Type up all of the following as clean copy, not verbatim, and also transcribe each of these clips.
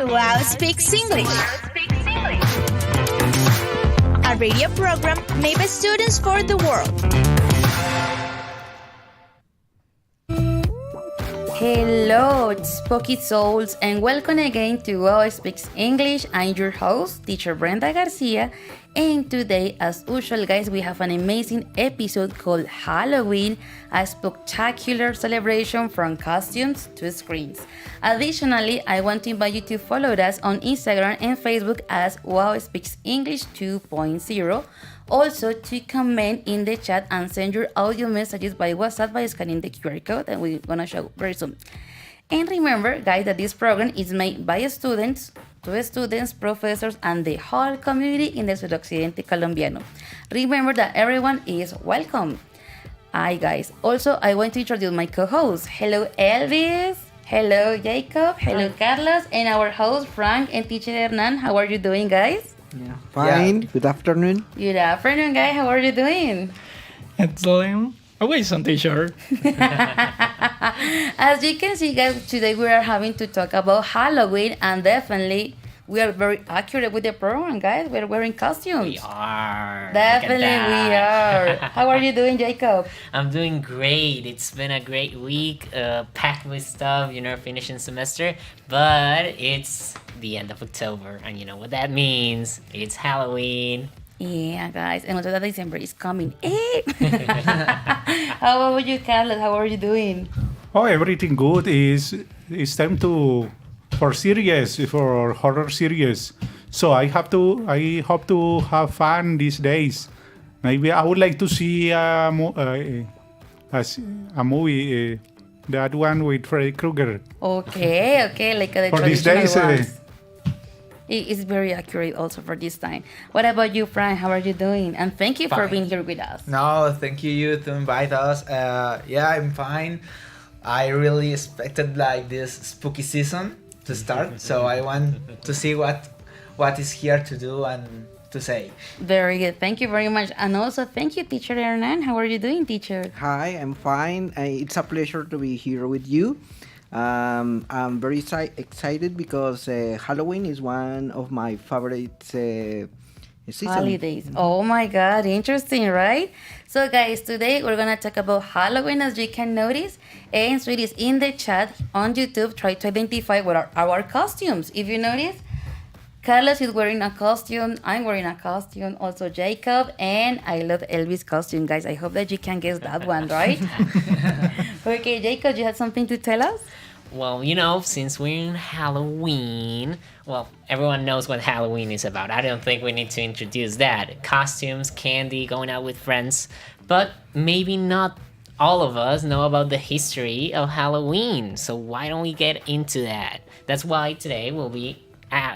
to Wow Speaks English, a radio program made by students for the world. Hello, spooky souls, and welcome again to Wow Speaks English. I'm your host, teacher Brenda Garcia, and today, as usual, guys, we have an amazing episode called Halloween, a spooktacular celebration from costumes to screens. Additionally, I want to invite you to follow us on Instagram and Facebook as Wow Speaks English 2.0. Also, to comment in the chat and send your audio messages by WhatsApp by scanning the QR code that we're gonna show very soon. And remember, guys, that this program is made by students, to students, professors, and the whole community in the Occidente Colombiano. Remember that everyone is welcome. Hi, guys. Also, I want to introduce my co-hosts. Hello, Elvis. Hello, Jacob. Hello, Carlos. And our host, Frank and teacher Hernan. How are you doing, guys? Yeah, fine. Yeah. Good afternoon. Good afternoon, guys. How are you doing? Excellent. Always on t-shirt. As you can see, guys, today we are having to talk about Halloween, and definitely we are very accurate with the program, guys. We're wearing costumes. We are. Definitely we are. How are you doing, Jacob? I'm doing great. It's been a great week, packed with stuff, finishing semester, but it's the end of October, and you know what that means. It's Halloween. Yeah, guys, and also that December is coming. How about you, Carlos? How are you doing? Oh, everything good. It's time for horror series. So I hope to have fun these days. Maybe I would like to see a movie, that one with Freddy Krueger. Okay, like the for these traditional days. ones. It is very accurate also for this time. What about you, Frank? How are you doing? And thank you for being here with us. No, thank you to invite us. Yeah, I'm fine. I really expected like this spooky season to start, so I want to see what is here to do and to say. Very good. Thank you very much. And also thank you, teacher Hernan. How are you doing, teacher? Hi, I'm fine. It's a pleasure to be here with you. I'm very excited because Halloween is one of my favorite seasons. Holidays. Oh my God, interesting, right? So guys, today we're gonna talk about Halloween, as you can notice. And sweeties, in the chat on YouTube, try to identify what are our costumes. If you notice, Carlos is wearing a costume, I'm wearing a costume, also Jacob, and I love Elvis' costume, guys. I hope that you can guess that one, right? Okay, Jacob, you have something to tell us? Well, since we're in Halloween, everyone knows what Halloween is about. I don't think we need to introduce that. Costumes, candy, going out with friends. But maybe not all of us know about the history of Halloween. So why don't we get into that? That's why today we'll be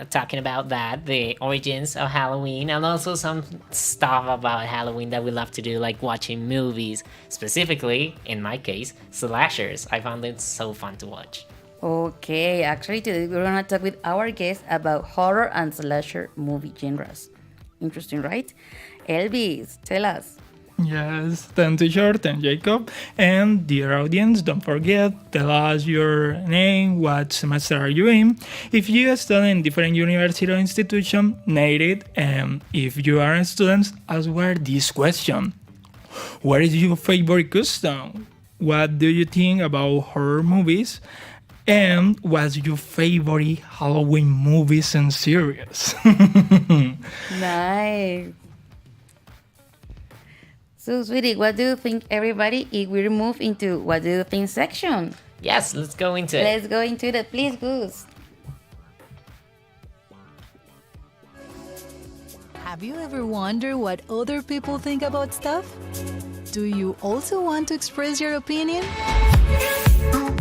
talking about that, the origins of Halloween, and also some stuff about Halloween that we love to do, like watching movies, specifically, in my case, slashers. I found it so fun to watch. Okay, actually today we're gonna talk with our guest about horror and slasher movie genres. Interesting, right? Elvis, tell us. Yes, then t-shirt, then Jacob. And dear audience, don't forget, tell us your name, what semester are you in. If you study in different university or institution, name it. And if you are a student, answer this question. What is your favorite costume? What do you think about horror movies? And what's your favorite Halloween movies and series? Nice. So, sweetie, what do you think, everybody, if we move into what do you think section? Yes, let's go into it. Let's go into that. Please, Goose. Have you ever wondered what other people think about stuff? Do you also want to express your opinion?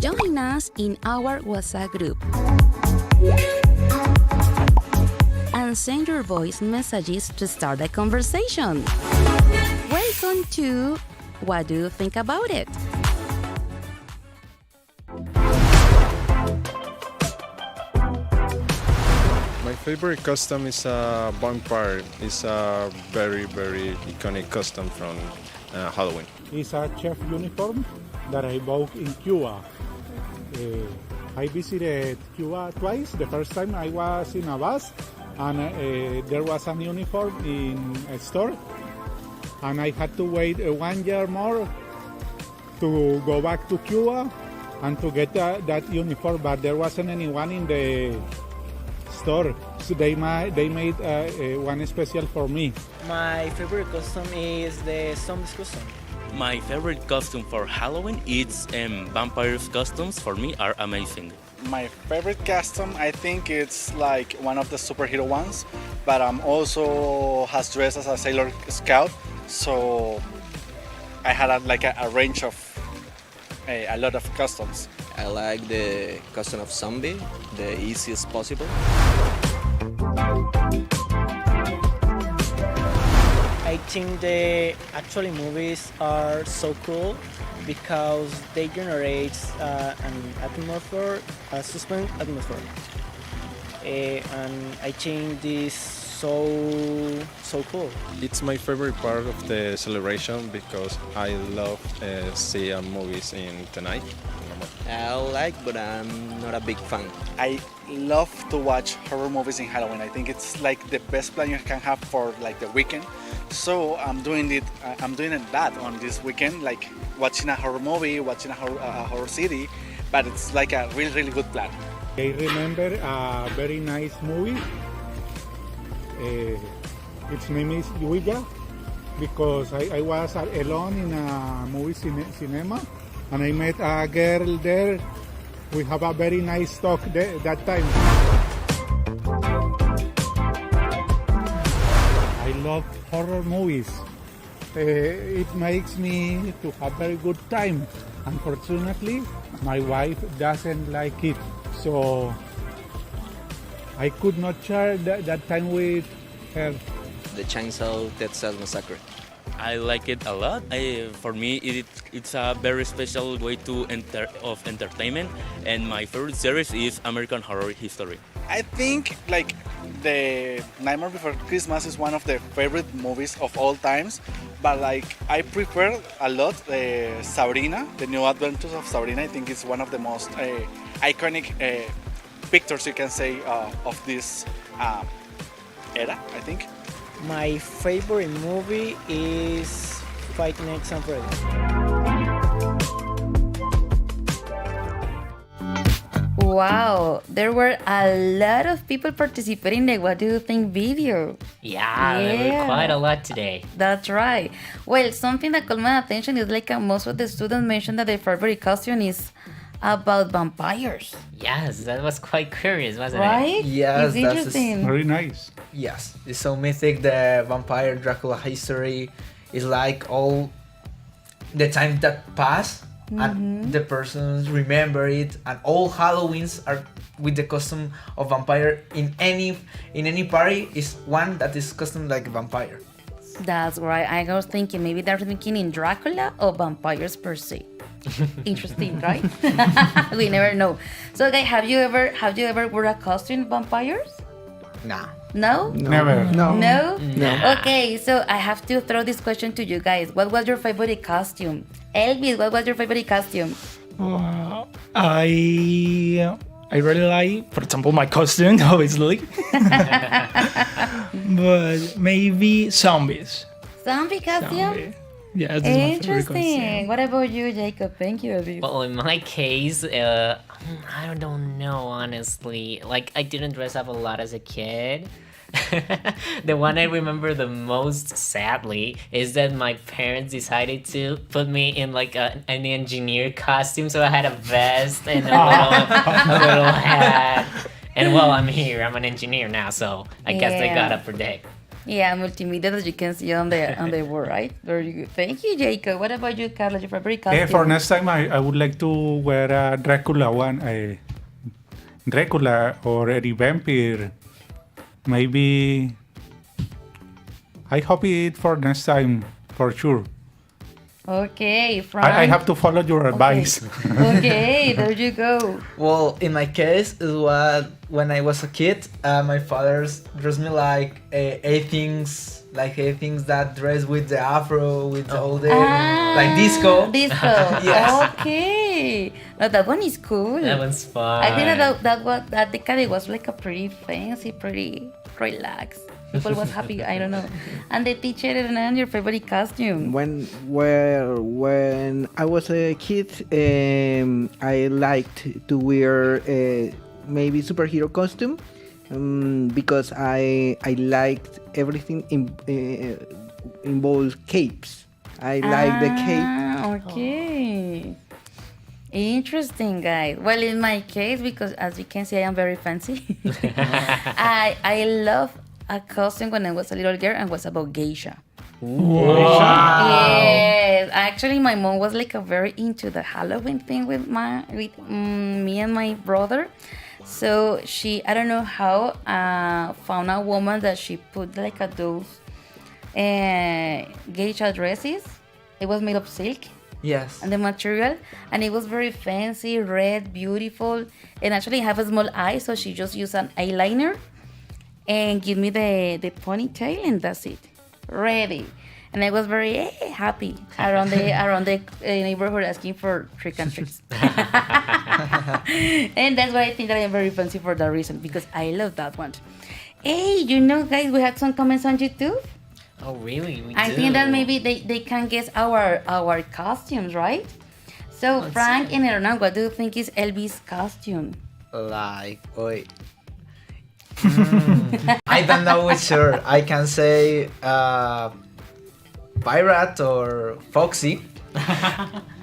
Join us in our WhatsApp group and send your voice messages to start a conversation. Welcome to What Do You Think About It? My favorite costume is a vampire. It's a very, very iconic costume from Halloween. It's a chef uniform that I bought in Cuba. I visited Cuba twice. The first time I was in a bus, and there was an uniform in a store, and I had to wait 1 year more to go back to Cuba and to get that uniform, but there wasn't anyone in the store, so they made one special for me. My favorite costume is the zombies costume. My favorite costume for Halloween is vampires costumes. For me, are amazing. My favorite costume, I think it's like one of the superhero ones, but I'm also has dressed as a Sailor Scout, so I had a range of a lot of costumes. I like the costume of zombie, the easiest possible. I think the actually movies are so cool because they generate an atmosphere, a suspense atmosphere, and I think this so cool. It's my favorite part of the celebration because I love seeing movies in the night. I like, but I'm not a big fan. I love to watch horror movies in Halloween. I think it's like the best plan you can have for like the weekend. So I'm doing it that on this weekend, like watching a horror movie, watching a horror city, but it's like a really good plan. I remember a very nice movie. Its name is Ouija, because I was alone in a movie cinema, and I met a girl there. We have a very nice talk that time. I love horror movies. It makes me to have very good time. Unfortunately, my wife doesn't like it, so I could not share that time with her. The Chainsaw Dead Cell Massacre. I like it a lot. For me, it's a very special way of entertainment, and my favorite series is American Horror History. I think like the Nightmare Before Christmas is one of the favorite movies of all times, but like I prefer a lot Sabrina, the New Adventures of Sabrina. I think it's one of the most iconic pictures you can say of this era, I think. My favorite movie is Fight Night at Freddy's. Wow, there were a lot of people participating in the What Do You Think video. Yeah, there were quite a lot today. That's right. Well, something that caught my attention is like most of the students mentioned that their favorite costume is about vampires. Yes, that was quite curious, wasn't it? Right? Yes, it's interesting. Very nice. Yes, it's so mythic. The vampire Dracula history is like all the time that pass, and the persons remember it, and all Halloweens are with the costume of vampire. In any party is one that is costumed like a vampire. That's right. I was thinking maybe they're thinking in Dracula or vampires per se. Interesting, right? We never know. So, guys, have you ever wore a costume vampires? Nah. No? Never. No? Nah. Okay, so I have to throw this question to you guys. What was your favorite costume? Elvis, what was your favorite costume? I really like, for example, my costume, obviously. But maybe zombies. Zombie costume? Zombie. Yeah, this is my favorite Interesting. costume. What about you, Jacob? Thank you, Elvis. Well, in my case, I don't know, honestly. Like, I didn't dress up a lot as a kid. The one I remember the most, sadly, is that my parents decided to put me in like an engineer costume. So I had a vest and a little hat. And well, I'm here. I'm an engineer now, so I guess I got up for day. Yeah, multimedia that you can see on the wall, right? Very good. Thank you, Jacob. What about you, Carlos? Your favorite costume? For next time, I would like to wear a Dracula one, a Dracula or a vampire. Maybe I hope it for next time for sure. Okay, Frank. I have to follow your advice. Okay, there you go. Well, in my case, it was when I was a kid. My father dressed me like a things that dress with the afro, with all the like disco. Disco. Yes. Okay. Okay. No, that one is cool. That one's fun. I think that decade was like a pretty fancy, pretty relaxed. People was happy. I don't know. And the teacher and your favorite costume. When I was a kid, I liked to wear maybe superhero costume because I liked everything involved capes. I like the cape. Okay. Interesting, guys. Well, in my case, because as you can see, I am very fancy. I love a costume when I was a little girl and was about geisha. Wow. Yes, actually, my mom was like a very into the Halloween thing with me and my brother. So she, I don't know how, found a woman that she put like those geisha dresses. It was made of silk. Yes. And the material, and it was very fancy, red, beautiful, and actually have a small eye. So she just used an eyeliner and give me the ponytail, and that's it, ready. And I was very happy around the neighborhood asking for trick and treats. And that's why I think that I'm very fancy for that reason, because I love that one. Hey, guys, we had some comments on YouTube. Oh, really? I think that maybe they can guess our costumes, right? So, Frank and Hernan, what do you think is Elvis' costume? Like, wait. I don't know which shirt. I can say pirate or foxy. No,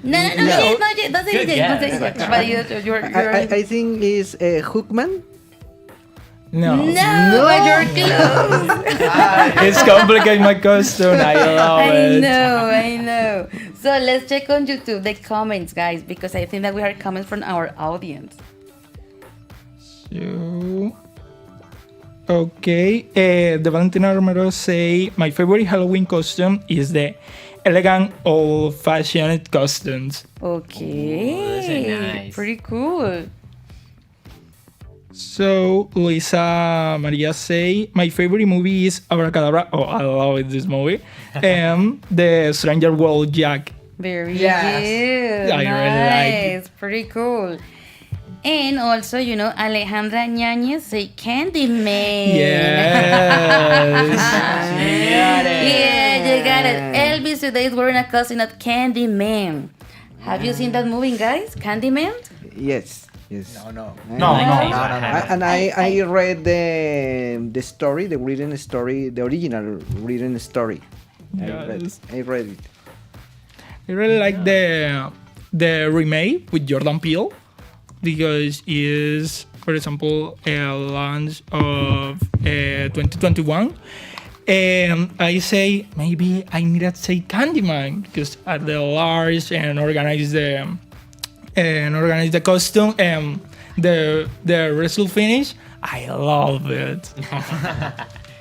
not yet. Don't say it yet. But you're I think it's Hookman. No, but you're close. It's complicated, my costume. I love it. I know. So let's check on YouTube the comments, guys, because I think that we have comments from our audience. So, okay, the Valentina Romero say my favorite Halloween costume is the elegant, old-fashioned costumes. Okay, those are nice. Pretty cool. So Luisa Maria say my favorite movie is Abracadabra. Oh, I love this movie. And the Stranger World Jack. Very Yes. good. I really like it. Pretty cool. And also, Alejandra Ñañez say Candyman. Yes. Yeah, you got it. Elvis today is wearing a costume of Candyman. Have you seen that movie, guys? Candyman? Yes. No. And I read the story, the written story, the original written story. Yes. I read it. I really like the remake with Jordan Peele because it is, for example, a launch of 2021. And I say maybe I need to say Candyman because at the large and organize the costume and the result finish. I love it.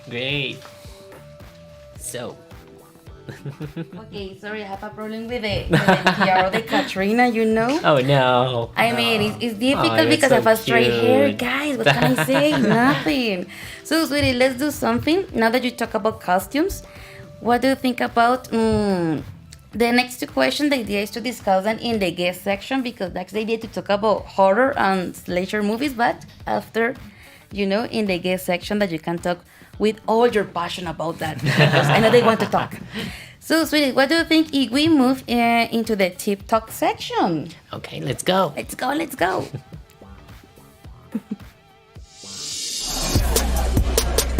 Great. So. Okay, sorry, I have a problem with the tiara of the Katrina, Oh no. I mean, it's difficult that's because so I have a straight hair, cute. guys. What can I say? Nothing. So, sweetie, let's do something. Now that you talk about costumes, what do you think about the next two questions? The idea is to discuss them in the guest section because that's the idea to talk about horror and slasher movies, but after, in the guest section that you can talk with all your passion about that because I know they want to talk. So, sweetie, what do you think if we move into the tip talk section? Okay, let's go. Let's go.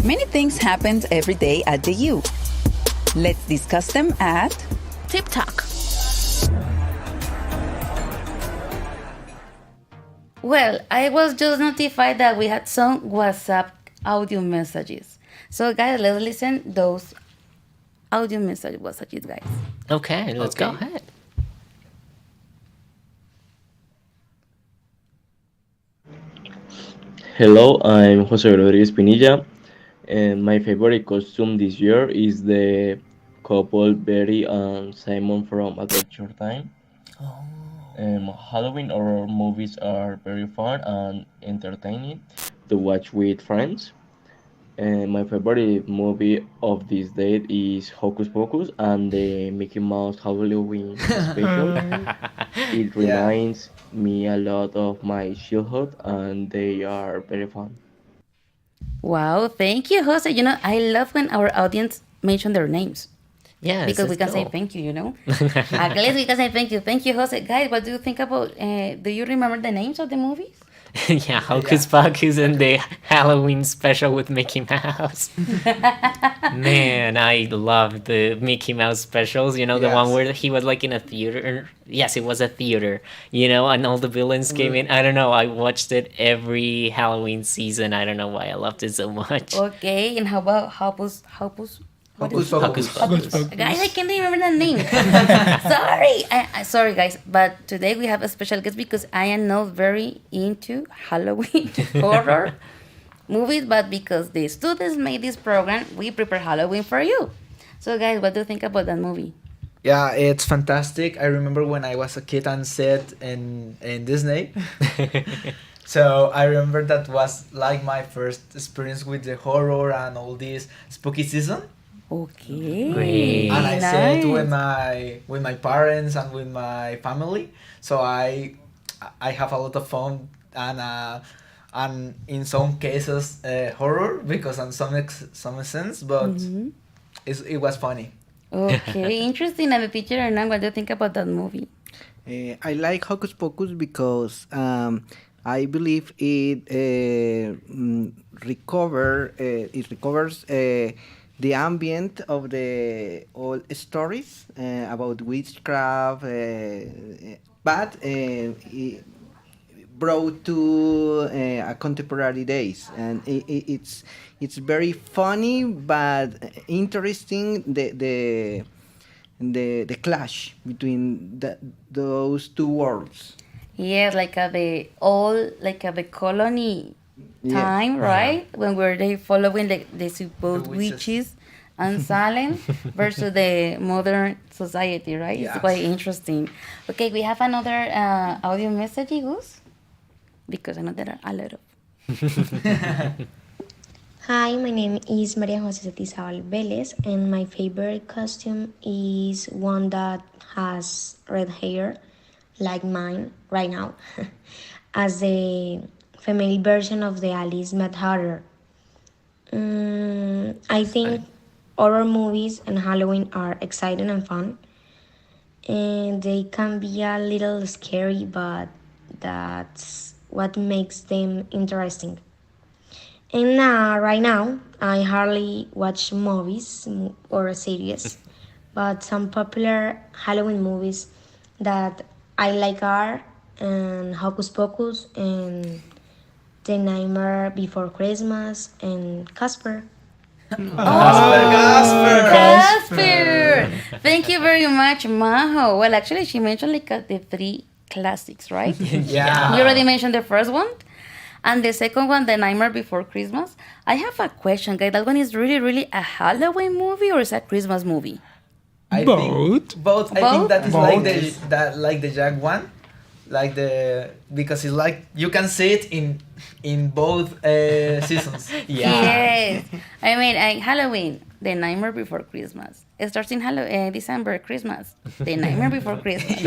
Many things happen every day at the U. Let's discuss them at Tip Talk. Well, I was just notified that we had some WhatsApp audio messages. So, guys, let's listen those audio messages, guys. Okay, let's go ahead. Hello, I'm Jose Rodriguez Pinilla, and my favorite costume this year is the couple Betty and Simon from Adventure Time. Halloween horror movies are very fun and entertaining to watch with friends. And my favorite movie of this date is Hocus Pocus and the Mickey Mouse Halloween special. It Yeah. reminds me a lot of my childhood, and they are very fun. Wow, thank you, Jose. I love when our audience mention their names. Yes, Because we it's can say cool. thank you. At least we can say thank you. Thank you, Jose. Guys, what do you think about, do you remember the names of the movies? Yeah, Hocus Pocus and the Halloween special with Mickey Mouse. Man, I love the Mickey Mouse specials. The one Yes. where he was like in a theater. Yes, it was a theater. And all the villains came in. I don't know. I watched it every Halloween season. I don't know why I loved it so much. Okay, and how about Hopus? What is Hocus it? Pocus. Guys, I can't remember the name. Sorry, guys. But today we have a special guest because I am not very into Halloween horror movies, but because the students made this program, we prepare Halloween for you. So, guys, what do you think about that movie? Yeah, it's fantastic. I remember when I was a kid and said in Disney. So I remember that was like my first experience with the horror and all this spooky season. Okay. Great. And I said Nice. with my parents and with my family. So I have a lot of fun and in some cases horror because on some sense, but it was funny. Okay, interesting. And the teacher, Hernan, what do you think about that movie? I like Hocus Pocus because I believe it recovers the ambient of the old stories about witchcraft, but brought to a contemporary days, and it's very funny but interesting the clash between those two worlds. Yes, like the colony time, right? When were they following the supposed The witches. witches and Salem versus the modern society, right? It's Yes. quite interesting. Okay, we have another audio message, Gus, because I know there are a lot of. Hi, my name is Maria Jose Tizabal Velez, and my favorite costume is one that has red hair, like mine right now, as the female version of the Alice Mad Hatter. I think horror movies and Halloween are exciting and fun, and they can be a little scary, but that's what makes them interesting. And right now, I hardly watch movies or series, but some popular Halloween movies that I like are Hocus Pocus and The Nightmare Before Christmas and Casper. Casper! Thank you very much, Maho. Well, actually, she mentioned the three classics, right? Yeah. You already mentioned the first one. And the second one, The Nightmare Before Christmas. I have a question, guys. That one is really, really a Halloween movie or is it a Christmas movie? I Both. think both. I Both? think that is Both. like the Jack one, because it's like you can see it in both seasons. Yes. I mean, Halloween, The Nightmare Before Christmas. It starts in December, Christmas. The Nightmare Before Christmas.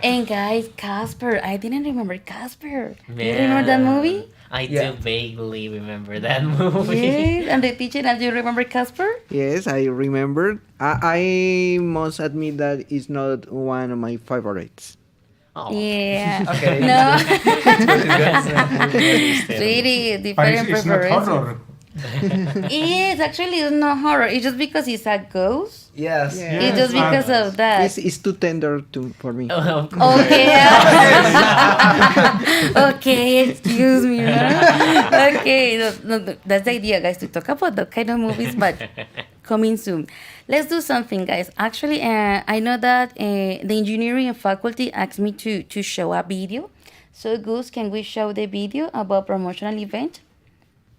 And guys, Casper. I didn't remember Casper. Do you remember that movie? I Yeah. do vaguely remember that movie. Yes. And the teacher, do you remember Casper? Yes, I remember. I must admit that it's not one of my favorites. Oh. Yeah. Okay. No. It's good. Sweetie, But different it's not preferences. horror. Yes, actually, it's not horror. It's just because it's a ghost. Yes. Yeah. It's just because of that. It's too tender for me. Of course. Okay. Okay, excuse me. Okay, no, that's the idea, guys, to talk about that kind of movies, but coming soon. Let's do something, guys. Actually, I know that the engineering faculty asked me to show a video. So, Gus, can we show the video about promotional event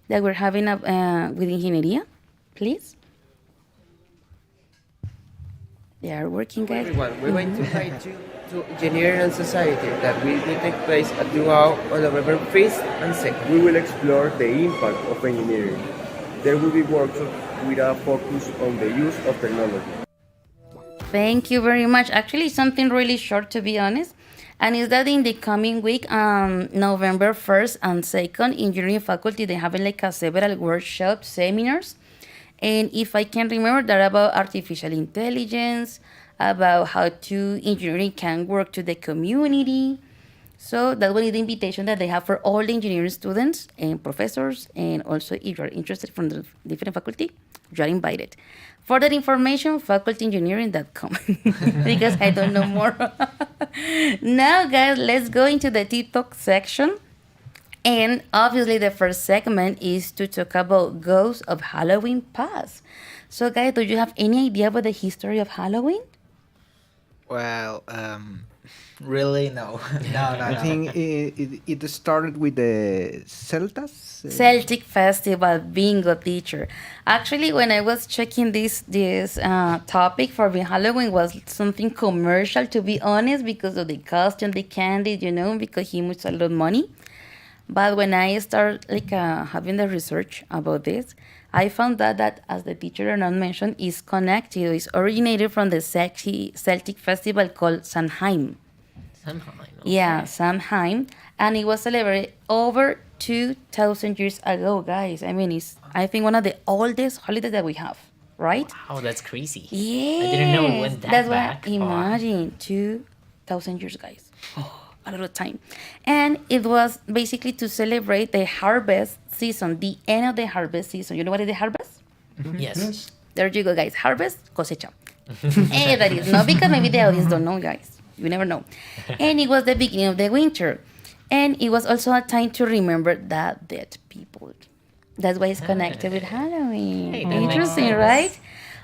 that we're having with Ingeniería, please? They are working, guys. Everyone, we're going to try to to engineering and society that will take place throughout on November 1st and 2nd. We will explore the impact of engineering. There will be workshops with a focus on the use of technology. Thank you very much. Actually, something really short, to be honest. And is that in the coming week, November 1st and 2nd, engineering faculty, they have like several workshops, seminars. And if I can remember, they're about artificial intelligence, about how engineering can work to the community. So that one is the invitation that they have for all the engineering students and professors. And also, if you're interested from the different faculty, you're invited. Further information, facultyengineering.com, because I don't know more. Now, guys, let's go into the TikTok section. And obviously, the first segment is to talk about ghosts of Halloween past. So, guys, do you have any idea about the history of Halloween? Well, really, no. No. I think it started with the Celtas. Celtic Festival, bingo, teacher. Actually, when I was checking this topic for the Halloween was something commercial, to be honest, because of the costume, the candy, because he makes a lot of money. But when I start having the research about this, I found that as the teacher Hernan mentioned, is connected, is originated from the Celtic festival called Samhain. Samhain. Okay. Yeah, Samhain. And it was celebrated over 2,000 years ago, guys. I mean, it's, I think, one of the oldest holidays that we have, right? Wow, that's crazy. Yeah. I didn't know it went that That's back. What, imagine, 2,000 years, guys. A lot of time. And it was basically to celebrate the harvest season, the end of the harvest season. You know what is the harvest? Yes. There you go, guys. Harvest, cosecha. And that is not because maybe the audience don't know, guys. You never know. And it was the beginning of the winter. And it was also a time to remember that dead people. That's why it's connected with Halloween. Hey, that Interesting, makes sense. right?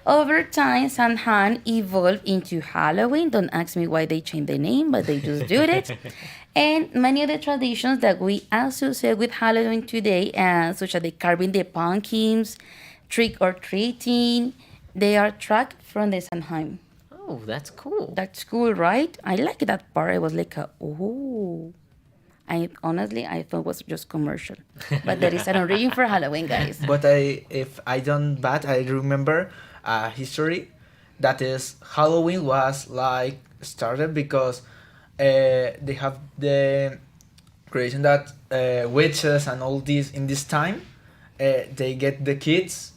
Over time, Samhain evolved into Halloween. Don't ask me why they changed the name, but they just did it. And many of the traditions that we associate with Halloween today, such as the carving the pumpkins, trick-or-treating, they are tracked from the Samhain. Oh, that's cool. That's cool, right? I like that part. I was like, oh. Honestly, I thought it was just commercial. But there is an origin for Halloween, guys. But if I don't bad, I remember history that is Halloween was like started because they have the creation that witches and all this in this time they get the kids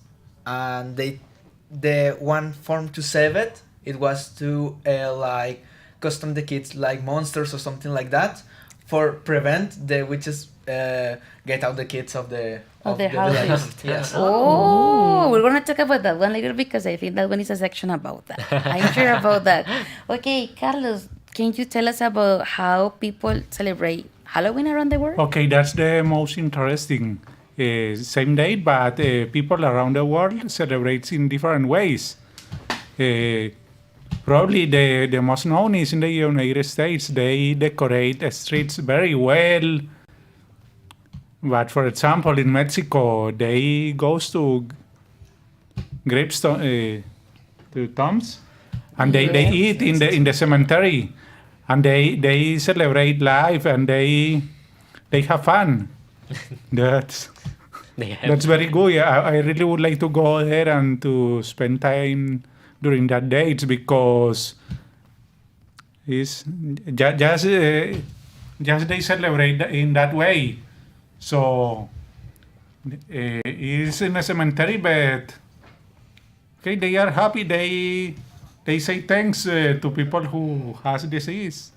and the one form to save it was to like custom the kids like monsters or something like that for prevent the witches get out the kids of the house. village. Yes. Oh, we're gonna talk about that one later because I think that one is a section about that. I'm sure about that. Okay, Carlos, can you tell us about how people celebrate Halloween around the world? Okay, that's the most interesting. Same date, but people around the world celebrate in different ways. Probably the most known is in the United States. They decorate the streets very well. But for example, in Mexico, they goes to gravestone, to tombs, and they eat in the cemetery, and they celebrate life and they have fun. That's very good. I really would like to go there and to spend time during that dates because it's just they celebrate in that way. So it's in a cemetery, but okay, they are happy. They say thanks to people who has disease.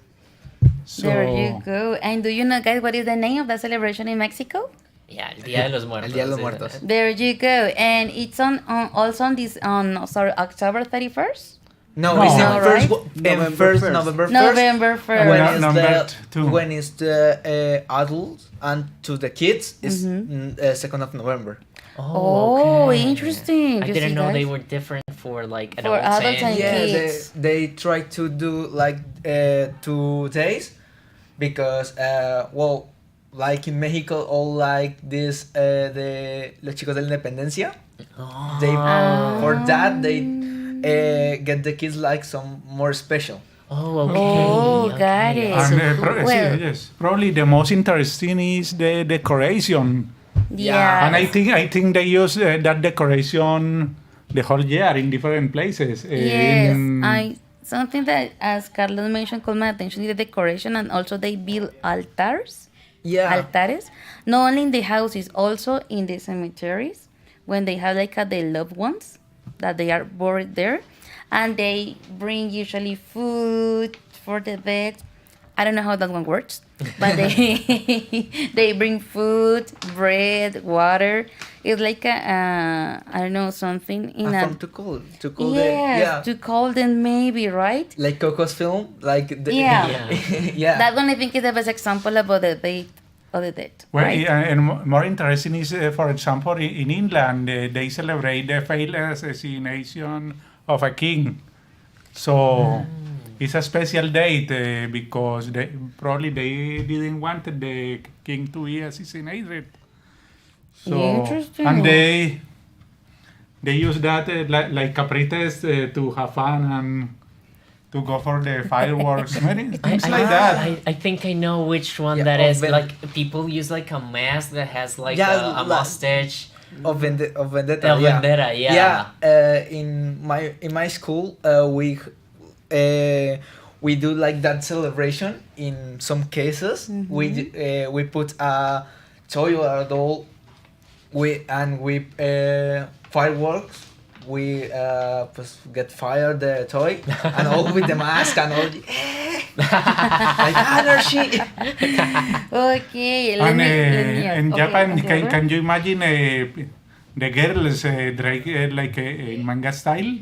So, there you go. And do you know, guys, what is the name of the celebration in Mexico? Yeah, El Día de los Muertos. El Día de los Muertos. There you go. And it's also on October 31st? No, it's right? November 1st. November 1st. When is the adults and to the kids is 2nd of November. Oh, okay. Interesting. I didn't know they were different for like adults and kids. They try to do like 2 days because like in Mexico, all like this the Los Chicos de la Independencia. They for that they get the kids like some more special. Oh, okay. Oh, got it. And yes, probably the most interesting is the decoration. Yeah. And I think they use that decoration the whole year in different places. Yes, something that, as Carlos mentioned, caught my attention is the decoration, and also they build altars. Yeah. Altares, not only in the houses, also in the cemeteries, when they have like the loved ones that they are buried there, and they bring usually food for the dead. I don't know how that one works, but they bring food, bread, water. It's like I don't know, something in a From to cool yes, to call them maybe, right? like Coco's film, like the, Yeah. yeah. That one I think is the best example about the date of the dead. Well, right? and more interesting is, for example, in England, they celebrate the failed assassination of a king. So it's a special date because they didn't want the king to be assassinated. So, Interesting. and they use that like a pretext to have fun and to go for the fireworks, things like that. I think I know which one that is. Like people use like a mask that has like a mustache. Of Vendetta. Of Vendetta, yeah. In my school, we do like that celebration. In some cases, we put a toy or a doll. We fireworks. We get fired the toy and all with the mask and all. Like energy. Okay. In Japan, can you imagine the girls drag like in manga style?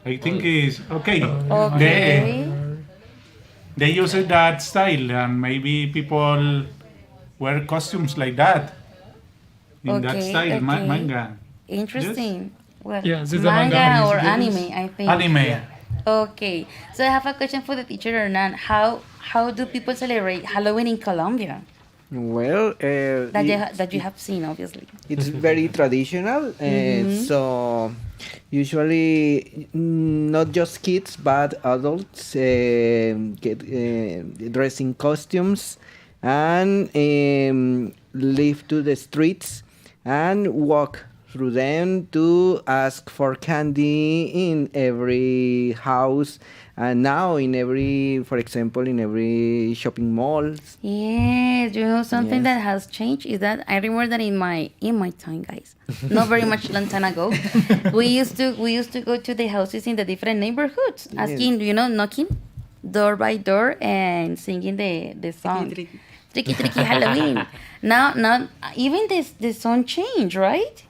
I think is okay. They use that style, and maybe people wear costumes like that in that style, manga. Interesting. Well, Yes, it's a manga manga. or anime, I think. Anime. Yeah. Okay, so I have a question for the teacher Hernan. How do people celebrate Halloween in Colombia? Well, That you have seen, obviously. it's very traditional. So usually not just kids but adults get dressed in costumes and leave to the streets and walk through them to ask for candy in every house, and now in every, for example, in every shopping mall. Yes, you know something Yes. that has changed is that I remember that in my time, guys, not very much long time ago, we used to go to the houses in the different neighborhoods, asking, knocking door by door and singing the song. Tricky Tricky Halloween. Now even the song changed, right?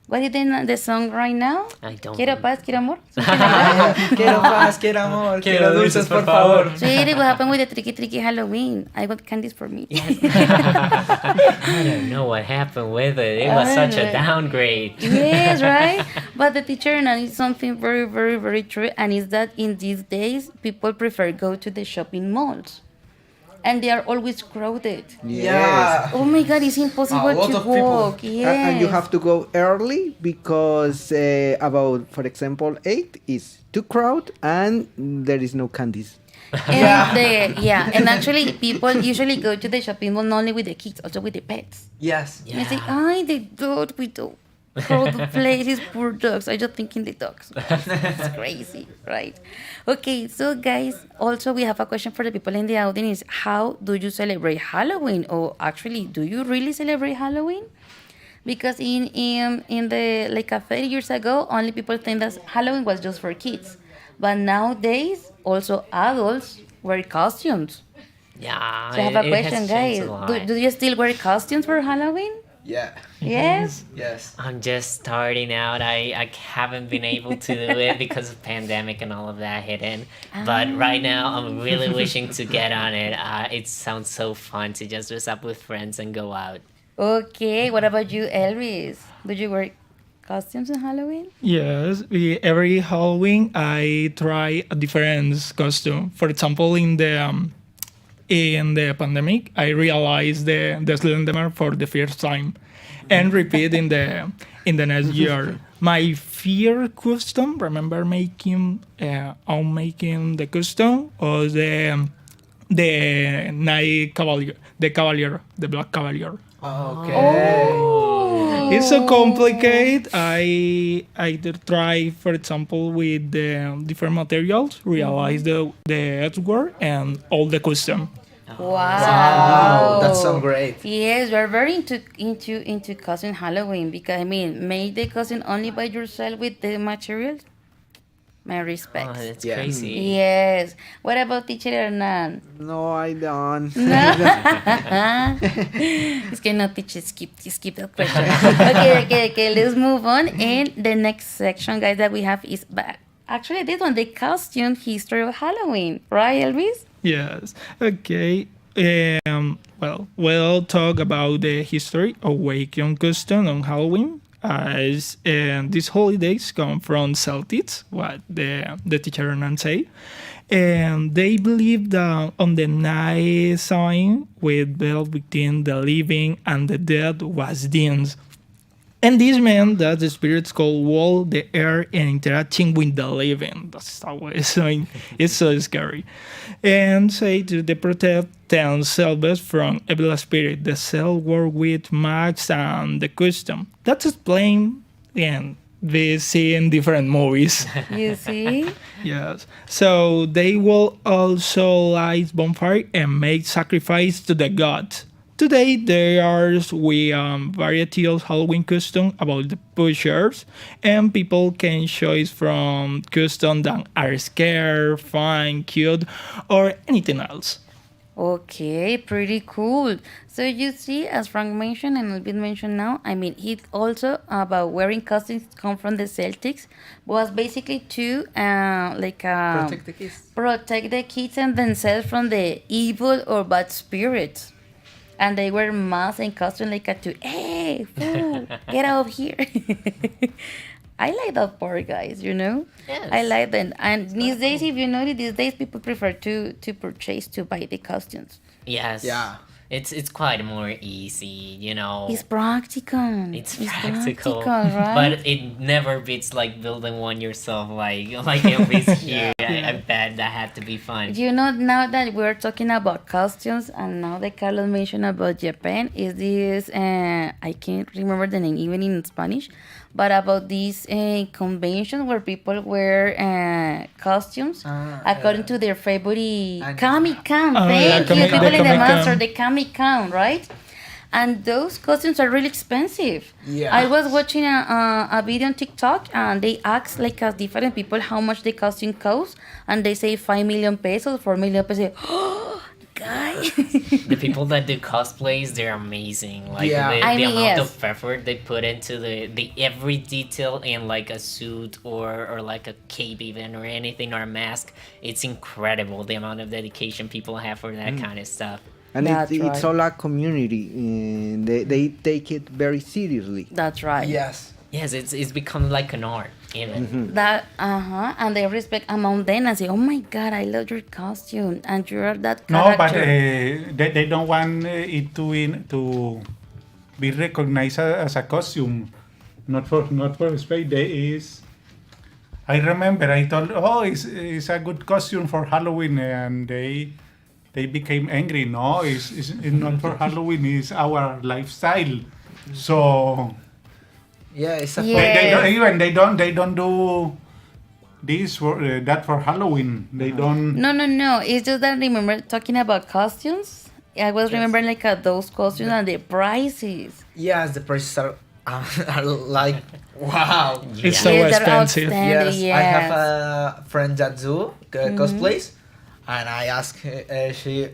What is the song right now? I don't Quiero know. paz, quiero amor. Something like that. Quiero paz, quiero amor, quiero dulces, por favor. Sweetie, what happened with the Tricky Halloween? I got candies for me. I don't know what happened with it. It was such a downgrade. Yes, right? But the teacher and is something very, very, very true, and is that in these days, people prefer go to the shopping malls. And they are always crowded. Yeah. Oh my God, it's impossible A lot to of people. walk. Yes. And you have to go early because about, for example, 8 is too crowded and there is no candies. And actually, people usually go to the shopping mall not only with the kids, also with the pets. Yes. And they say, the dog, we don't crowd the places, poor dogs. I just think in the dogs. It's crazy, right? Okay, so guys, also we have a question for the people in the audience. How do you celebrate Halloween? Or actually, do you really celebrate Halloween? Because in the like 30 years ago, only people think that Halloween was just for kids. But nowadays, also adults wear costumes. Yeah, So I have a it has question, changed guys. a lot. Do you still wear costumes for Halloween? Yeah. Yes? Yes. I'm just starting out. I haven't been able to do it because of pandemic and all of that hit in. But right now, I'm really wishing to get on it. It sounds so fun to just dress up with friends and go out. Okay, what about you, Elvis? Do you wear costumes on Halloween? Yes, every Halloween I try a different costume. For example, in the in the pandemic, I realized the Slenderman for the first time, and repeat in the next year. My fear custom, remember making the custom, or the Night Cavalier, the Black Cavalier. Okay. It's so complicated. I did try, for example, with the different materials, realize the earthwork and all the custom. Wow, that's so great. Yes, we're very into costume Halloween, because I mean, make the costume only by yourself with the materials. My respects. Oh, that's crazy. Yes. What about teacher Hernan? No, I don't. No. It's cannot teach. Skip that question. Okay. Let's move on. And the next section, guys, that we have is back. Actually, this one, the costume history of Halloween, right, Elvis? Yes. Okay. Well, we'll talk about the history of waking custom on Halloween, as these holidays come from Celtics, what the teacher and say. And they believe that on the night sign with veil between the living and the dead was dense. And this meant that the spirits could walk the air and interacting with the living. That's always so it's so scary. And say to the protect themselves from evil spirit. The cell work with mags and the custom. That's explained and we see in different movies. You see? Yes. So they will also light bonfire and make sacrifice to the gods. Today, there are variety of Halloween custom about the pushers, and people can choose from custom that are scared, fun, cute, or anything else. Okay, pretty cool. So you see, as Frank mentioned and Elvin mentioned now, I mean, it also about wearing costumes come from the Celtics was basically to protect the kids and themselves from the evil or bad spirits. And they wear masks and costumes like hey, fool, get out of here. I like that part, guys, Yes. I like them. And these days, if you notice, these days people prefer to purchase, to buy the costumes. Yes. Yeah. It's quite more easy. It's practical. It's practical, right? but it never beats like building one yourself. Like Elvis here. I bet that had to be fun. Now that we're talking about costumes, and now that Carlos mentioned about Japan, is this I can't remember the name even in Spanish, but about this convention where people wear costumes according to their favorite Comic-Con. Thank you, people in the master, the Comic-Con, right? And those costumes are really expensive. Yeah. I was watching a video on TikTok, and they asked different people how much the costume costs, and they say 5 million pesos, 4 million pesos. Oh, guy. The people that do cosplays, they're amazing. Like Yeah. the amount of effort they put into the every detail in like a suit or like a cape even or anything or a mask. It's incredible the amount of dedication people have for that kind of stuff. And That's it's right. all a community. And they take it very seriously. That's right. Yes. Yes, it's become like an art even. That and they respect among them and say, "Oh my God, I love your costume, and you're that character." No, but they don't want it to be recognized as a costume, not for space. I remember I told, it's a good costume for Halloween, and they became angry. No, it's not for Halloween. It's our lifestyle. So Yeah, it's a they don't do this for that for Halloween. They don't. No. It's just that remember talking about costumes. I was remembering those costumes and the prices. Yes, the prices are like wow. It's so Yes, they're expensive. outstanding. Yes, I have a friend that do cosplays, and I asked she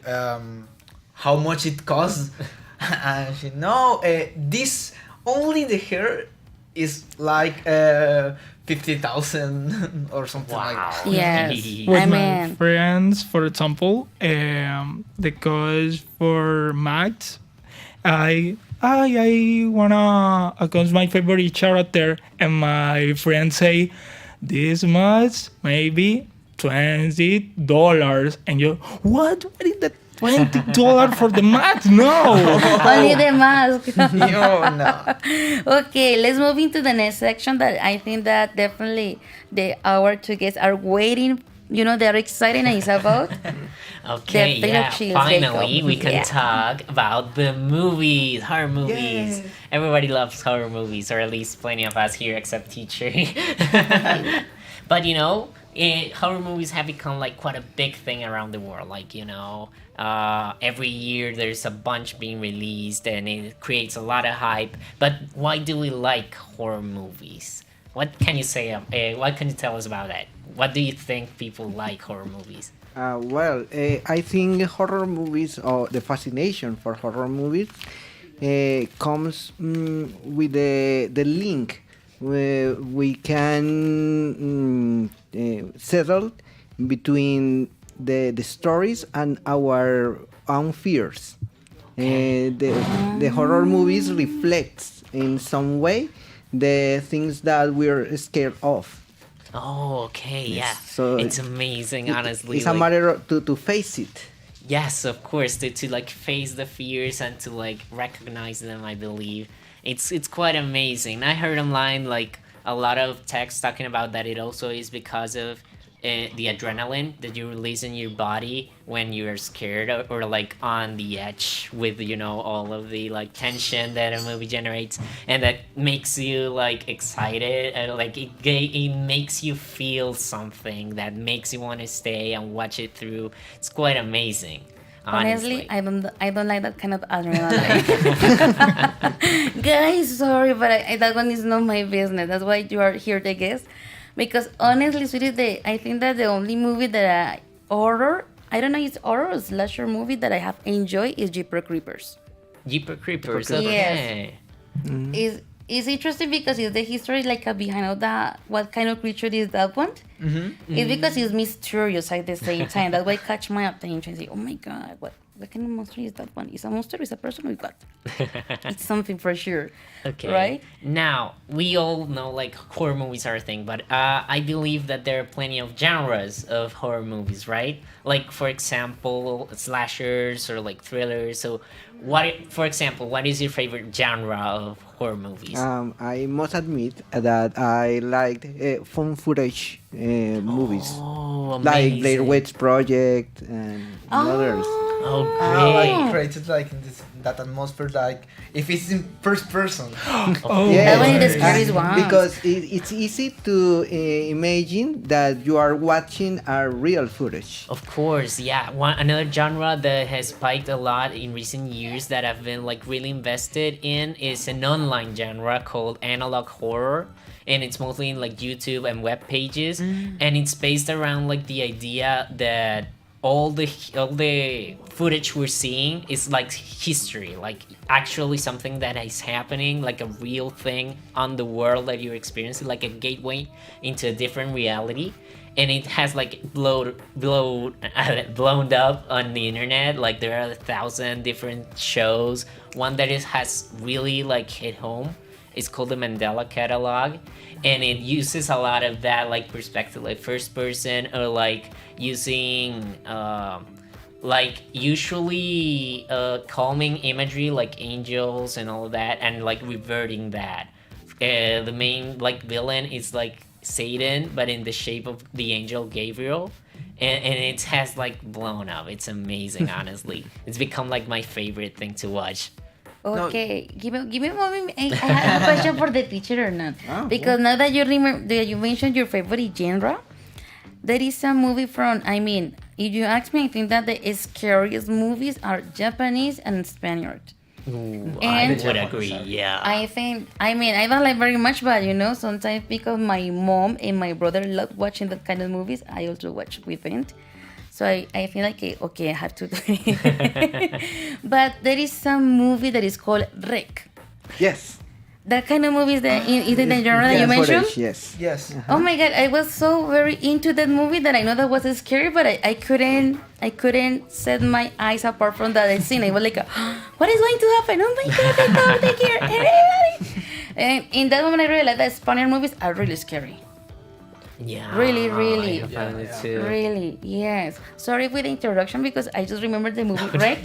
how much it costs, and she this only the hair is like 50,000 or something like that. Yes, With I my mean, friends, for example, the cost for Max, I wanna account my favorite character, and my friends say this much maybe $20, and you what is that $20 for the mat? No. Only the mask. No. Okay, let's move into the next section that I think that definitely our two guests are waiting. They're excited and it's about Okay, the yeah, chills, finally Jacob. we can Yeah. talk about the movies, horror movies. Everybody loves horror movies, or at least plenty of us here, except teacher. But horror movies have become like quite a big thing around the world. Like, every year there's a bunch being released and it creates a lot of hype. But why do we like horror movies? What can you say? What can you tell us about that? What do you think people like horror movies? I think horror movies, or the fascination for horror movies, comes with the link where we can settle between the stories and our own fears. The horror movies reflects in some way the things that we're scared of. Oh, okay, Yes. yeah. So it's amazing, honestly. It's a matter to face it. Yes, of course, to like face the fears and to like recognize them, I believe. It's quite amazing. I heard online like a lot of text talking about that it also is because of the adrenaline that you release in your body when you're scared or like on the edge with all of the like tension that a movie generates, and that makes you like excited and like it makes you feel something that makes you want to stay and watch it through. It's quite amazing. Honestly, I don't like that kind of adrenaline. Guys, sorry, but that one is not my business. That's why you are here to guess. Because honestly, sweetie, I think that the only movie that horror, I don't know if it's horror or slasher movie that I have enjoyed is Jeepers Creepers. Jeepers Creepers, okay. Yes. It's interesting because it's the history like behind all that. What kind of creature is that one? It's because it's mysterious at the same time. That's why it catch my attention. Say, oh my god, what kind of monster is that one? Is a monster? Is a person? Or what? It's something for sure. Okay. Right? Now, we all know like horror movies are a thing, but I believe that there are plenty of genres of horror movies, right? Like, for example, slashers or like thrillers. So, for example, what is your favorite genre of horror movies? I must admit that I liked found footage movies. Oh, like amazing. Blair Witch Project and others. Oh, Like created like in that atmosphere, like if it's in first person. That one is the scariest one. Because it's easy to imagine that you are watching a real footage. Of course, yeah. Another genre that has spiked a lot in recent years that I've been like really invested in is an online genre called analog horror, and it's mostly in like YouTube and web pages, and it's based around like the idea that all the footage we're seeing is like history, like actually something that is happening, like a real thing on the world that you're experiencing, like a gateway into a different reality. And it has like blown up on the internet. Like there are 1,000 different shows. One that has really like hit home. It's called the Mandela Catalog, and it uses a lot of that like perspective, like first person, or like using like usually calming imagery like angels and all of that, and like reverting that. The main like villain is like Satan, but in the shape of the angel Gabriel, and it has like blown up. It's amazing. Honestly, it's become like my favorite thing to watch. Okay, give me a moment. I have a question for the teacher or not? Because now that you mentioned your favorite genre, there is a movie from. I mean, if you ask me, I think that the scariest movies are Japanese and Spaniard. Ooh, I would agree. Yeah. I don't like very much, but sometimes because my mom and my brother love watching that kind of movies, I also watch with them. So I feel like, okay, I have to do it. But there is some movie that is called Rec. Yes. That kind of movie is in the genre that you mentioned? Yes. Yes. Oh my god, I was so very into that movie that I know that was scary, but I couldn't set my eyes apart from that scene. I was like, what is going to happen? Oh my god, they come, they care, everybody. And in that moment I realized that Spanish movies are really scary. Yeah. Really, I really. have found it too. Really, yes. Sorry with the introduction because I just remembered the movie, right?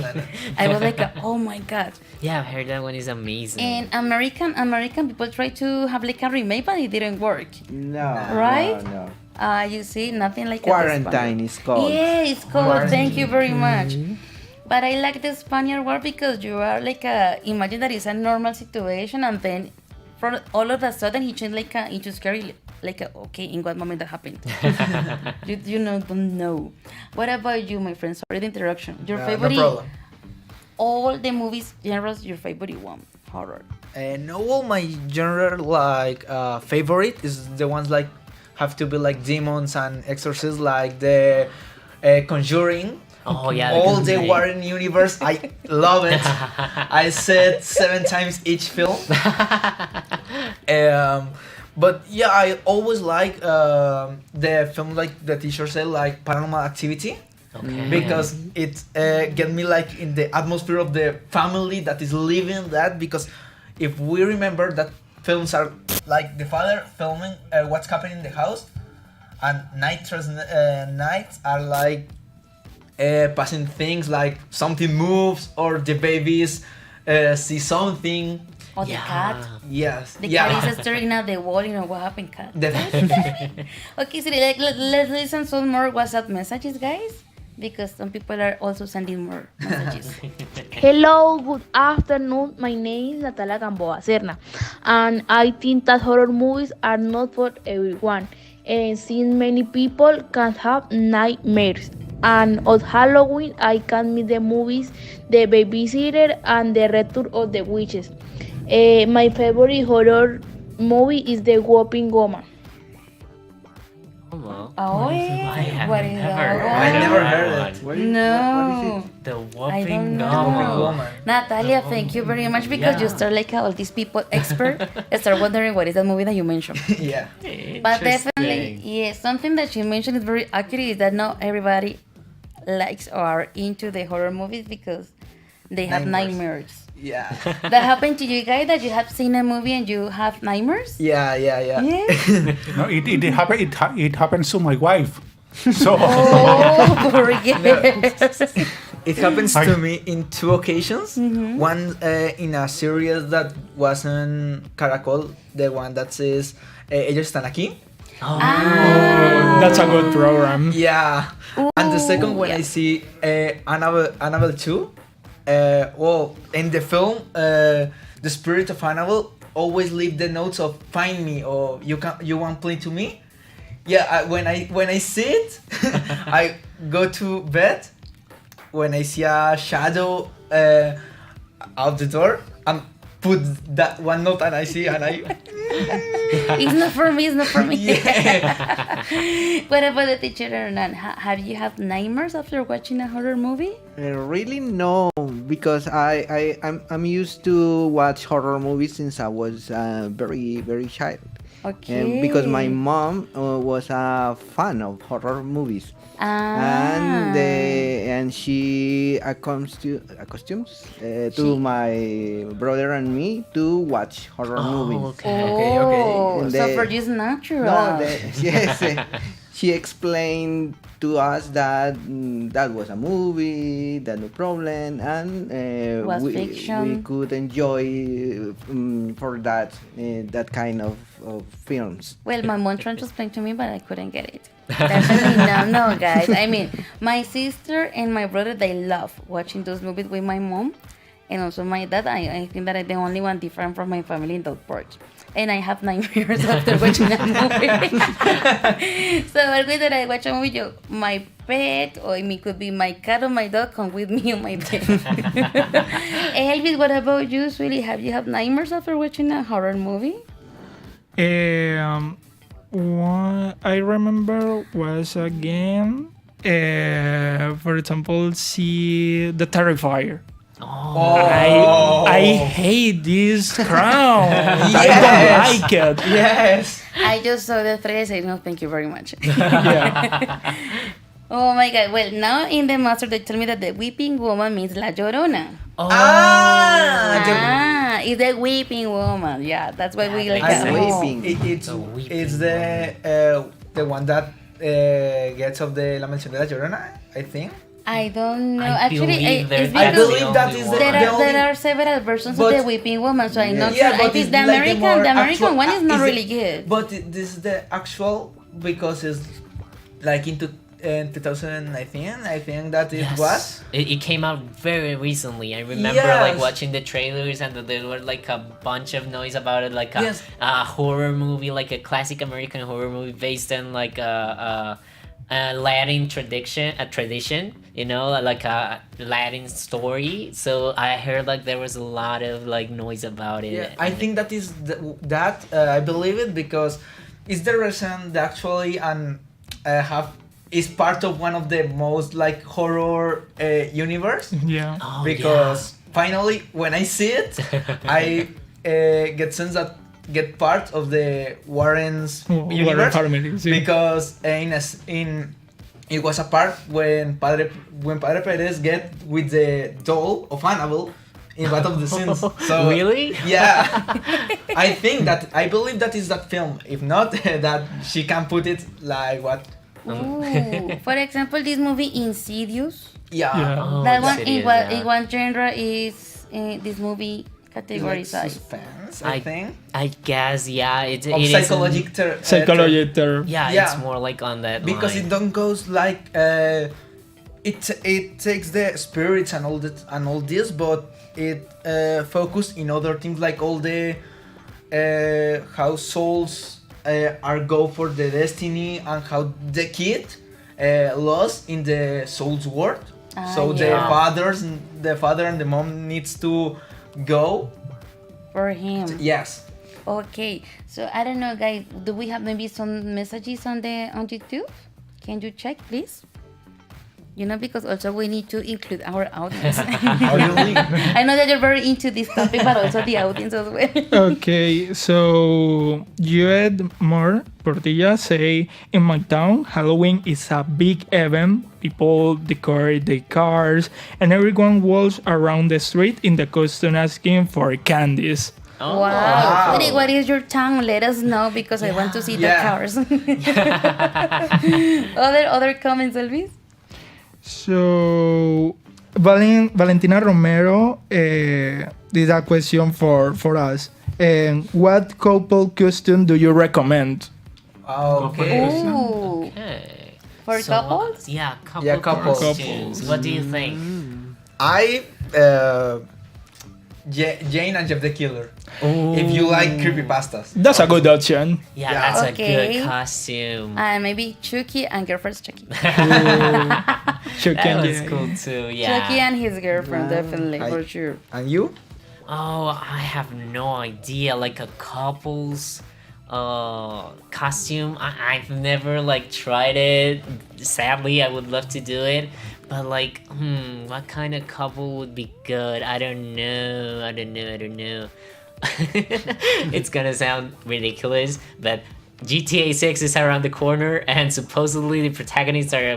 I was like, oh my god. Yeah, I've heard that one is amazing. And American people tried to have like a remake, but it didn't work. No. Right? No. You see, nothing like Quarantine a is called. Yeah, it's called. Thank you very much. But I like the Spaniard word because you are like imagine that it's a normal situation, and then from all of a sudden he changed like into scary. Okay, in what moment that happened? you don't know. What about you, my friend? Sorry the interruption. Your favorite? No problem. All the movies genres, your favorite one? Horror. No, all my genre favorite is the ones like have to be like demons and exorcists, like the Conjuring. Oh yeah, all the Warren universe. I love it. I said 7 times each film. But yeah, I always like the film, like the teacher said, like Paranormal Activity. Okay. Because it get me like in the atmosphere of the family that is living that. Because if we remember that films are like the father filming what's happening in the house, and nights are like passing things, like something moves or the babies see something. Or the cat. Yes. The cat is staring at the wall, what happened, cat? Okay, so let's listen some more WhatsApp messages, guys, because some people are also sending more messages. Hello, good afternoon. My name is Natalia Gamboa Serna, and I think that horror movies are not for everyone, and since many people can have nightmares. And on Halloween, I can meet the movies The Babysitter and The Return of the Witches. My favorite horror movie is The Whopping Woman. What is that? I never heard it. No. The I don't Whopping know. Woman. Natalia, thank you very much because you start like all these people expert start wondering what is that movie that you mentioned. Yeah. But definitely, yes, something that she mentioned is very accurate is that not everybody likes or are into the horror movies because they have nightmares. Yeah. That happened to you guys that you have seen a movie and you have nightmares? Yeah. No, it happens to my wife. So it happens to me in 2 occasions. One in a series that was on Caracol, the one that says Ellos están aquí. That's a good program. Yeah. And the second when I see Annabelle 2. Well, in the film, the spirit of Annabelle always leave the notes of "find me" or "you want play to me." Yeah, when I see it, I go to bed. When I see a shadow out the door, and put that one note, and I see, and I. It's not for me. Yeah. What about the teacher Hernan? Have you had nightmares after watching a horror movie? Really no, because I'm used to watch horror movies since I was very very child. Okay. Because my mom was a fan of horror movies. And she accustoms to my brother and me to watch horror movies. Okay. And So for you it's natural. No, yes. She explained to us that that was a movie, that no problem, and Was we fiction. could enjoy for that kind of films. Well, my mom tried to explain to me, but I couldn't get it. Definitely no, guys. I mean, my sister and my brother, they love watching those movies with my mom. And also my dad, I think that I'm the only one different from my family in that part. And I have nightmares after watching that movie. So always that I watch a movie, my pet, or it could be my cat or my dog, come with me on my bed. Elvis, what about you, sweetie? Have you had nightmares after watching a horror movie? One I remember was again, for example, see The Terrifier. I hate this crown. I don't like it. Yes. I just saw the trailer and said, no, thank you very much. Yeah. Oh my God. Well, now in the master, they tell me that the weeping woman means La Llorona. It's the weeping woman. Yeah, that's why we like I that. know. It's the the one that gets of the La Mansión de la Llorona, I think. I don't know. I Actually, believe it's I because believe that is the there are several versions of the Weeping Woman, so I'm not sure. I but think it's the like American actual- one is not is really it- good. But this is the actual because it's like in 2019. I think that it was. It came out very recently. I remember like Yes. watching the trailers and there were like a bunch of noise about it, like a, Yes. a horror movie, like a classic American horror movie based on like a Latin tradition, you know, like a Latin story. So I heard like there was a lot of like noise about it. Yeah, I think that is I believe it because it's the reason that actually is part of one of the most like horror universe. Yeah. Oh, Because finally, when I see it, I get sense that get part of the Warren's Warren universe family, sí. because it was a part when Padre Perez get with the doll of Annabelle in one of the scenes. So Really? Yeah. I believe that is that film. If not, that she can put it like what. Ooh. For example, this movie Insidious. Yeah. Oh, That one Insidious, in what genre is this movie categorized? Like suspense, I think. I guess it Of is Psychology term. Yeah, it's more like on that because line. it don't goes like it takes the spirits and all this, but it focus in other things like all the how souls are go for the destiny and how the kid lost in the soul's world. So the father and the mom needs to go For him. Yes. Okay, so I don't know, guys. Do we have maybe some messages on YouTube? Can you check, please? You know, because also we need to include our audience. I know that you're very into this topic, but also the audience as well. Okay, so Jued Moore Portilla say, in my town, Halloween is a big event. People decorate their cars, and everyone walks around the street in the costume asking for candies. Oh. Wow. What is your town? Let us know because I want to see the cars. Other comments, Elvis? So, Valentina Romero did a question for us. What couple costume do you recommend? Okay. Ooh. Okay. For couples? Yeah, couples. costumes. What do you think? I Jane and Jeff the Killer. If you like creepypastas. That's a good option. Yeah, that's a Okay. good costume. Maybe Chucky and girlfriend's Chucky. Chucky That and was Jane. cool too. Yeah. Chucky and his girlfriend, definitely, for sure. And you? Oh, I have no idea. Like a couple's costume. I've never like tried it. Sadly, I would love to do it. But like, what kind of couple would be good? I don't know. It's gonna sound ridiculous, but GTA 6 is around the corner, and supposedly the protagonists are a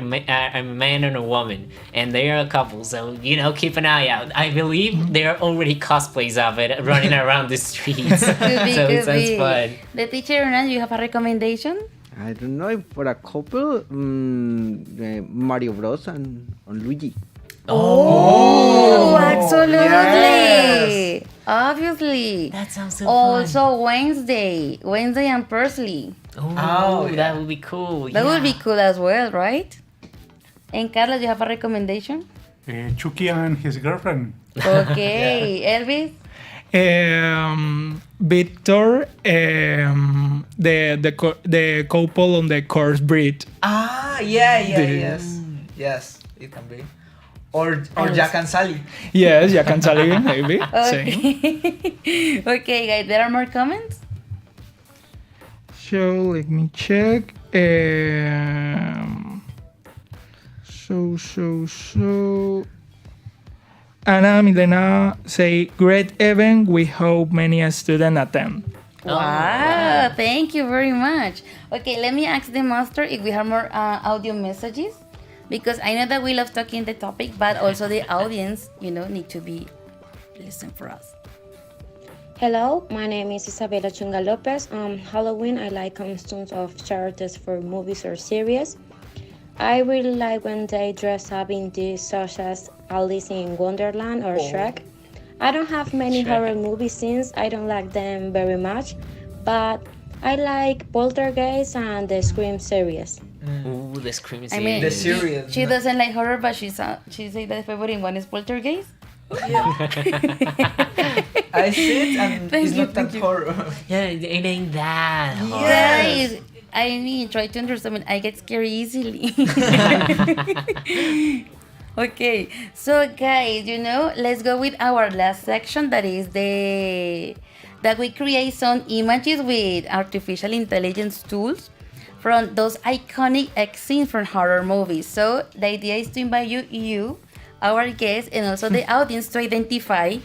man and a woman, and they are a couple, so, you know, keep an eye out. I believe there are already cosplays of it running around the streets, so it sounds fun. The teacher, Hernan, you have a recommendation? I don't know, for a couple, Mario Bros. and Luigi. Oh, absolutely. Yes. Obviously. That sounds so Also, Wednesday and Pursley. fun. Oh, That would be cool. That would be cool as well, right? And Carlos, you have a recommendation? Chucky and his girlfriend. Okay, Elvis? Victor, the couple on the course breed. Yes, it can be. Or Jack and Sally. Yes, Jack and Sally, maybe. Same. Okay. Okay, guys, there are more comments? So let me check. So. Ana Milena say, great event. We hope many students attend. Wow, thank you very much. Okay, let me ask the master if we have more audio messages. Because I know that we love talking the topic, but also the audience, need to be listen for us. Hello, my name is Isabela Chunga Lopez. Halloween, I like costumes of characters for movies or series. I really like when they dress up in these, such as Alice in Wonderland or Shrek. I don't have many horror movie scenes, I don't like them very much, but I like Poltergeist and the Scream series. Ooh, the Scream series. I mean, The series, she no. doesn't like horror, but she said that favorite one is Poltergeist. I see it and Thank it's you, not that thank you. horror. Yeah, it ain't that hard. Guys, I mean, try to understand. I get scared easily. Okay, so guys, let's go with our last section. That is that we create some images with artificial intelligence tools from those iconic scenes from horror movies. So the idea is to invite you, our guests, and also the audience to identify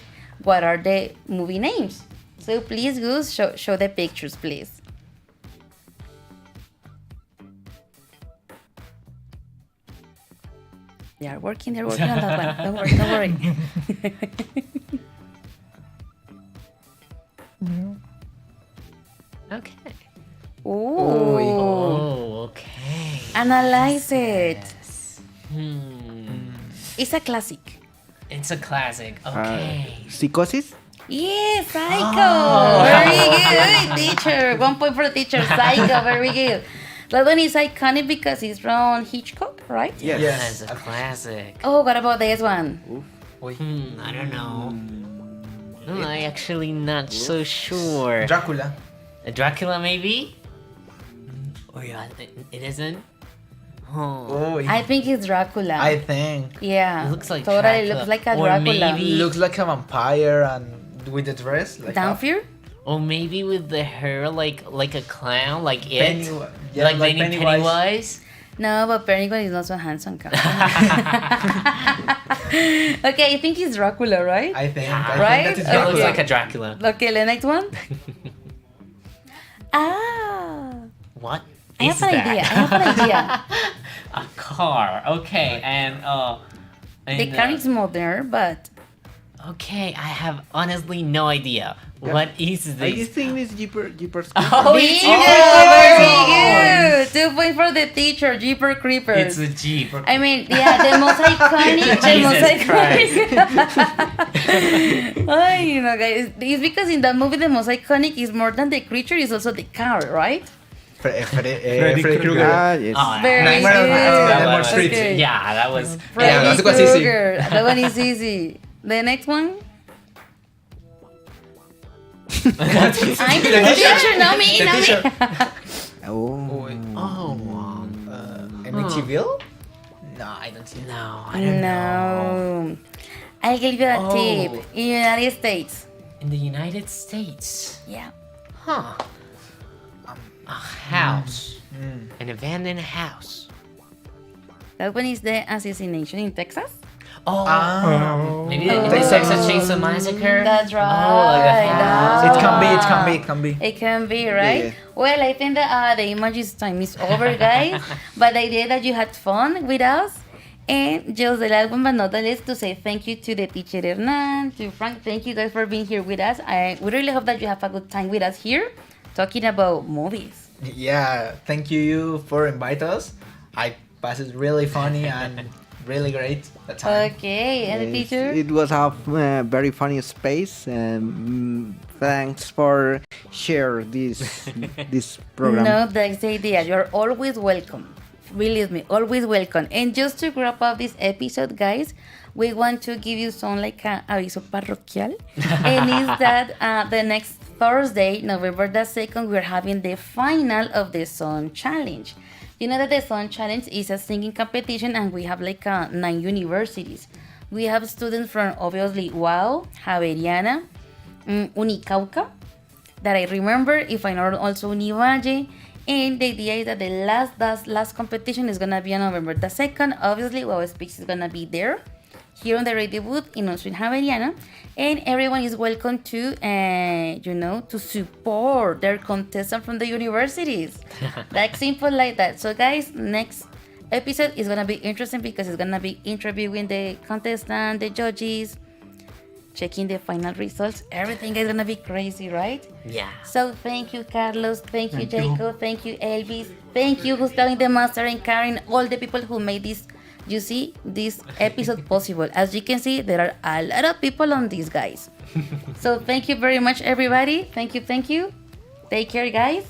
what are the movie names. So please, Gus, show the pictures, please. They're working on that one. Don't worry. Okay. Ooh. Oh, okay. Analyze it. Hmm. It's a classic. It's a classic. Okay. Psychosis? Yeah, Psycho. Very good, teacher. 1 point for the teacher. Psycho, very good. That one is iconic because it's from Hitchcock, right? Yes, a classic. Oh, what about this one? I don't know. I actually not so sure. Dracula. Dracula, maybe? Or it isn't? Oh. I think it's Dracula. I think. Yeah. It looks like totally Dracula. looks like a Or Dracula. maybe- Looks like a vampire and with the dress. Like Downfear? Or maybe with the hair like a clown, like it. Pennywise. Yeah, like like Pennywise. No, but Pennywise is not so handsome. Okay, I think it's Dracula, right? I think. Right? That is It looks Okay. like a Dracula. Okay, the next one. What I is have an that? idea. I have an idea. A car. Okay, and The car is modern, but okay, I have honestly no idea. What is I this? think it's Jeepers. Oh, it's very good. 2 points for the teacher, Jeeper Creepers. It's a Jeep. I mean, yeah, the most iconic. Guys, it's because in that movie the most iconic is more than the creature, is also the car, right? Freddy Krueger. Yes. Oh, Very Nightmare on good. Elm Street. Okay. Yeah, that was. Freddy that was easy. Krueger. That one is easy. The next one. I'm the teacher, not me, not me. Amityville? No, I don't see. No, I don't know. No. I'll give you a tip. In the United States. In the United States. Yeah. Huh. A house. An abandoned house. That one is the assassination in Texas. Oh. Maybe the Oh. Texas Chainsaw Massacre. That's right. Oh, like a house. It can be. It can be, right? Yeah. Well, I think that the images time is over, guys. But the idea that you had fun with us. And just the last one, but not the least, to say thank you to the teacher Hernan, to Frank. Thank you guys for being here with us. We really hope that you have a good time with us here, talking about movies. Yeah, thank you for inviting us. I passed it really funny and really great that time. Okay, and the Yes, teacher? it was a very funny space. Thanks for share this program. No, that's the idea. You're always welcome. Believe me, always welcome. And just to wrap up this episode, guys, we want to give you some like a aviso parroquial. And is that the next Thursday, November the 2nd, we're having the final of the Song Challenge. You know that the Song Challenge is a singing competition, and we have like 9 universities. We have students from obviously WOW, Javeriana, Unicauca, that I remember, if I know also Univalle. And the idea is that the last competition is gonna be on November the 2nd. Obviously, WOW Speaks is gonna be there, here on the radio booth in also in Javeriana. And everyone is welcome to, to support their contestant from the universities. Like simple like that. So guys, next episode is gonna be interesting because it's gonna be interviewing the contestant, the judges, checking the final results. Everything is gonna be crazy, right? Yeah. So thank you, Carlos. Thank you, Jacob. Thank you, Elvis. Thank you, Gustavo the Master, and Karen, all the people who made this, you see, this episode possible. As you can see, there are a lot of people on this, guys. So thank you very much, everybody. Thank you, thank you. Take care, guys.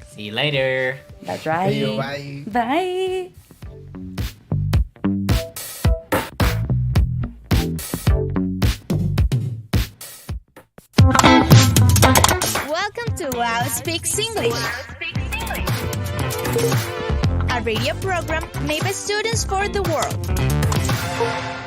See you later. That's right. See you, bye. Bye. Welcome to Wow Speaks English, a radio program made by students for the world.